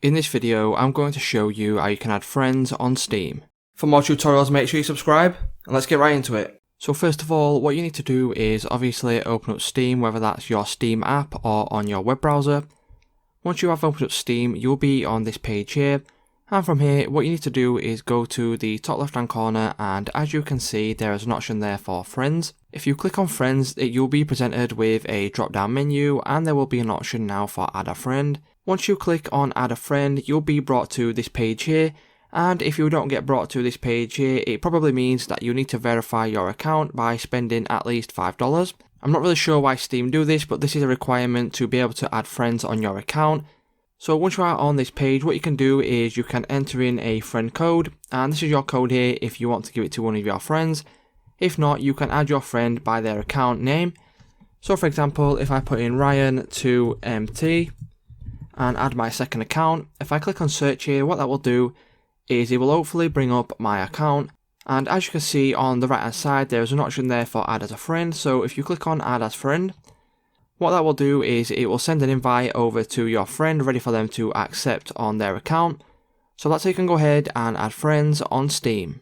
In this video, I'm going to show you how you can add friends on Steam. For more tutorials, make sure you subscribe, and let's get right into it. So first of all, what you need to do is obviously open up Steam, whether that's your Steam app or on your web browser. Once you have opened up Steam, you'll be on this page here, and from here, what you need to do is go to the top left hand corner, and as you can see, there is an option there for friends. If you click on friends, you'll be presented with a drop down menu, and there will be an option now for add a friend. Once you click on add a friend, you'll be brought to this page here, and if you don't get brought to this page here, it probably means that you need to verify your account by spending at least $5. I'm not really sure why Steam do this, but this is a requirement to be able to add friends on your account. So once you are on this page, what you can do is you can enter in a friend code, and this is your code here if you want to give it to one of your friends. If not, you can add your friend by their account name. So for example, if I put in Ryan2MT and add my second account, if I click on search here, what that will do is it will hopefully bring up my account, and as you can see on the right hand side, there is an option there for add as a friend. So if you click on add as friend, what that will do is it will send an invite over to your friend ready for them to accept on their account. So that's how you can go ahead and add friends on Steam.